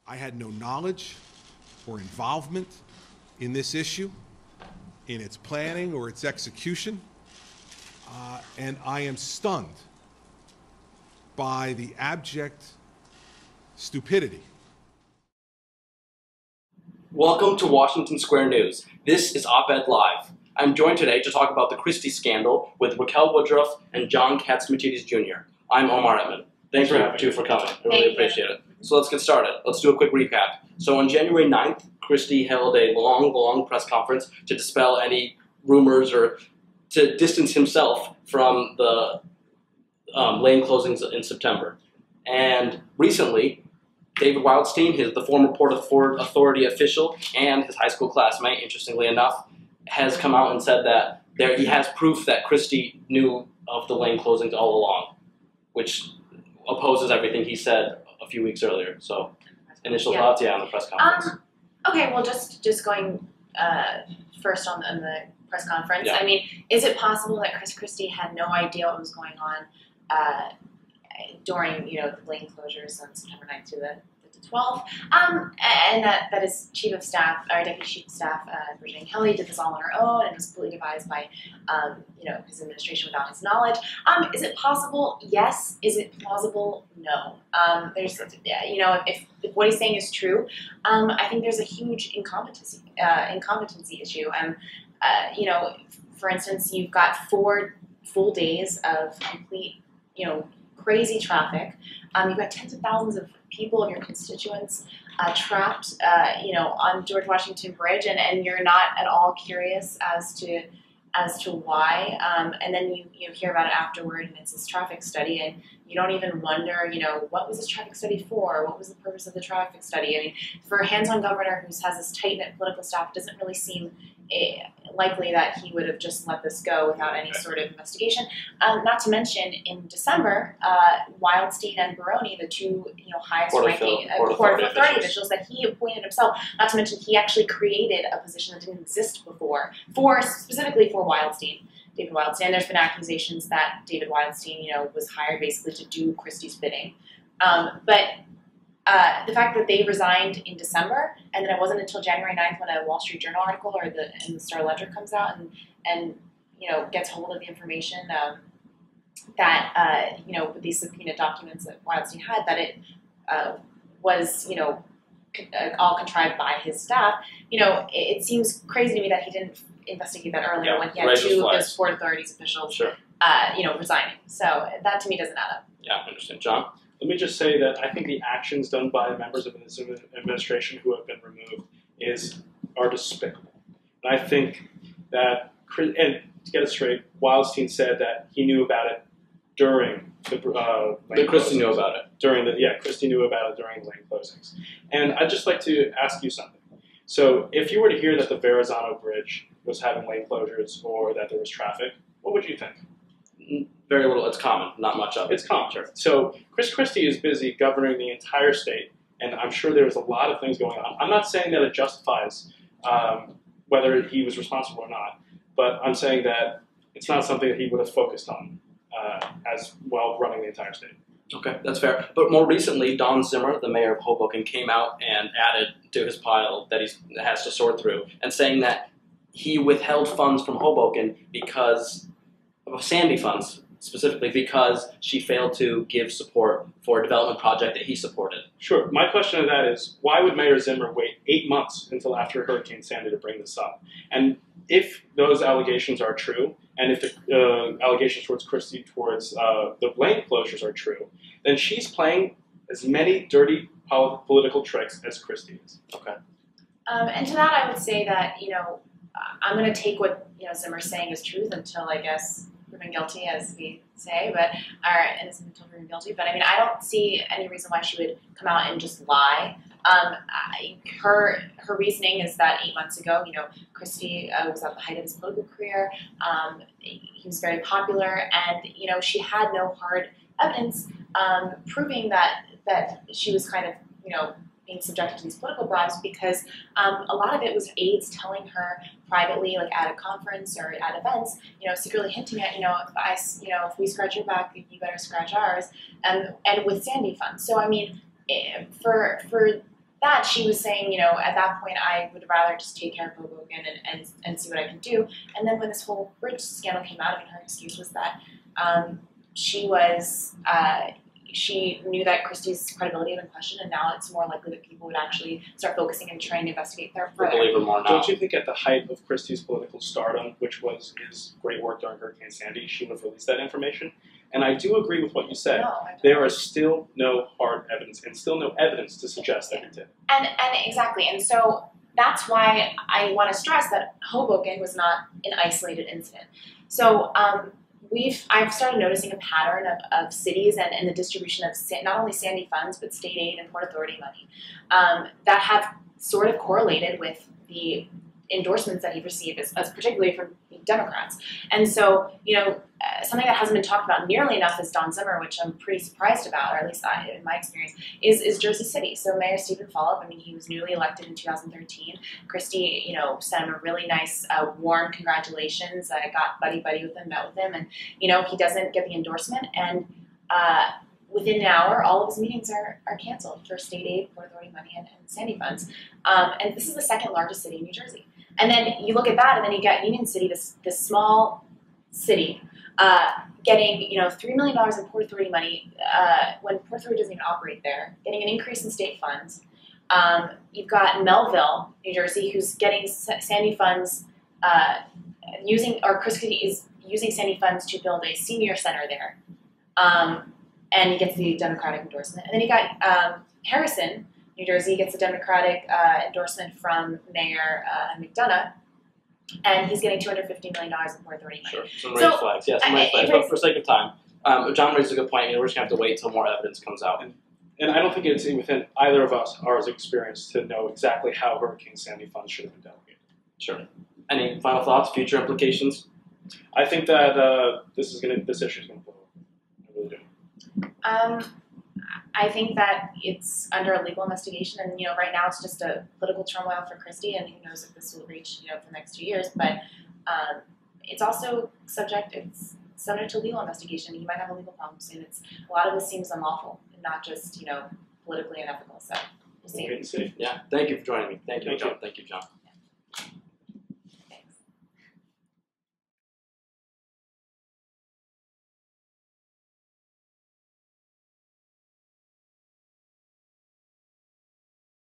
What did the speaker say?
I had no knowledge or involvement in this issue, in its planning or its execution, and I am stunned by the abject stupidity. Welcome to Washington Square News. This is Op-Ed Live. I'm joined today to talk about the Christie scandal with Raquel Woodruff and John Catsimatidis Jr. I'm Omar Etman. Thanks for coming. I really appreciate it. So let's get started. Let's do a quick recap. So on January 9th, Christie held a long press conference to dispel any rumors or to distance himself from the lane closings in September. And recently, David Wildstein, the former Port Authority official and his high school classmate, interestingly enough, has come out and said that he has proof that Christie knew of the lane closings all along, which opposes everything he said a few weeks earlier. So, initial thoughts, on the press conference. Okay, well, just going first on the press conference. Yeah. I mean, is it possible that Christie had no idea what was going on during the lane closures on September 9th through the 12th, and that his chief of staff, or deputy chief of staff, Virginia Kelly, did this all on her own and was completely devised by his administration without his knowledge? Is it possible? Yes. Is it plausible? No. There's if what he's saying is true, I think there's a huge incompetency issue. For instance, you've got 4 full days of complete crazy traffic. You've got tens of thousands of people of your constituents trapped, on George Washington Bridge, and you're not at all curious as to why. And then you hear about it afterward, and it's this traffic study, and you don't even wonder, what was this traffic study for? What was the purpose of the traffic study? I mean, for a hands-on governor who has this tight-knit political staff, it doesn't really seem likely that he would have just let this go without any sort of investigation. Not to mention, in December, Wildstein and Baroni, the two highest-ranking Port Authority officials that he appointed himself, not to mention he actually created a position that didn't exist before, specifically for Wildstein, David Wildstein. There's been accusations that David Wildstein, was hired basically to do Christie's bidding. But the fact that they resigned in December, and then it wasn't until January 9th when a Wall Street Journal article and the Star Ledger comes out and gets hold of the information that with these subpoena documents that Wildstein had, that it was all contrived by his staff. It seems crazy to me that he didn't investigate that earlier when he had 2 of his Port Authority's officials, resigning. So that to me doesn't add up. Yeah, I understand. John? Let me just say that I think the actions done by members of this administration who have been removed are despicable. And I think that, and to get it straight, Wildstein said that he knew about it during the Christie knew about it. Christie knew about it during the lane closings. And I'd just like to ask you something. So if you were to hear that the Verrazano Bridge was having lane closures or that there was traffic, what would you think? Very little. It's common. Not much of it. It's common. Sure. So Christie is busy governing the entire state, and I'm sure there's a lot of things going on. I'm not saying that it justifies whether he was responsible or not, but I'm saying that it's not something that he would have focused on as well running the entire state. Okay, that's fair. But more recently, Don Zimmer, the mayor of Hoboken, came out and added to his pile that he has to sort through, and saying that he withheld funds from Hoboken because of Sandy funds, specifically because she failed to give support for a development project that he supported. Sure. My question to that is, why would Mayor Zimmer wait 8 months until after Hurricane Sandy to bring this up? And if those allegations are true, and if the allegations towards Christie towards the lane closures are true, then she's playing as many dirty political tricks as Christie is. Okay. And to that, I would say that, I'm going to take what Zimmer's saying is truth until, I guess, proven guilty, as we say, or innocent until proven guilty. But I mean, I don't see any reason why she would come out and just lie. Her reasoning is that 8 months ago, Christie was at the height of his political career. He was very popular, and she had no hard evidence proving that she was kind of being subjected to these political bribes, because a lot of it was aides telling her privately, like at a conference or at events, secretly hinting at, if we scratch your back, you better scratch ours, and with Sandy funds. So I mean, for that, she was saying, you know, at that point, I would rather just take care of Hoboken and see what I can do. And then when this whole bridge scandal came out, I mean, her excuse was that she knew that Christie's credibility had been questioned, and now it's more likely that people would actually start focusing and trying to investigate her further. Believe her more now. Don't you think at the height of Christie's political stardom, which was his great work during Hurricane Sandy, she would have released that information? And I do agree with what you said. No, There is still no hard evidence, and still no evidence to suggest that he did. And exactly, and so that's why I want to stress that Hoboken was not an isolated incident. So I've started noticing a pattern of cities and the distribution of not only Sandy funds but state aid and Port Authority money that have sort of correlated with the endorsements that he received, as particularly from Democrats. And so, you know, something that hasn't been talked about nearly enough is Don Zimmer, which I'm pretty surprised about, or at least in my experience, is Jersey City. So Mayor Stephen Fulop, I mean, he was newly elected in 2013. Christie, you know, sent him a really nice, warm congratulations. I got buddy with him, met with him, and, you know, he doesn't get the endorsement. And within an hour, all of his meetings are canceled for state aid, Port Authority money, and Sandy funds. And this is the second largest city in New Jersey. And then you look at that, and then you get Union City, this small city, getting, you know, $3 million in Port Authority money when Port Authority doesn't even operate there, getting an increase in state funds. You've got Melville, New Jersey, who's getting Sandy funds Christie is using Sandy funds to build a senior center there, and he gets the Democratic endorsement. And then you got Harrison, New Jersey, gets a Democratic endorsement from Mayor McDonough, and he's getting $250 million in Port Authority money. Sure, some red flags. Yeah, some red flags. But for sake of time, John raises a good point. You know, we're just going to have to wait until more evidence comes out. And I don't think it's within either of us, our experience, to know exactly how Hurricane Sandy funds should have been delegated. Sure. Any final thoughts, future implications? I think that this issue is going to blow up. I really do. I think that it's under a legal investigation, and, you know, right now it's just a political turmoil for Christie, and who knows if this will reach, you know, for the next 2 years. But it's also subject to legal investigation. He might have a legal problem soon. A lot of this seems unlawful and not just, you know, politically unethical. So we'll see. We'll wait and see. Yeah. Thank you for joining me. Thank you, Thank John. you. Thank you, John.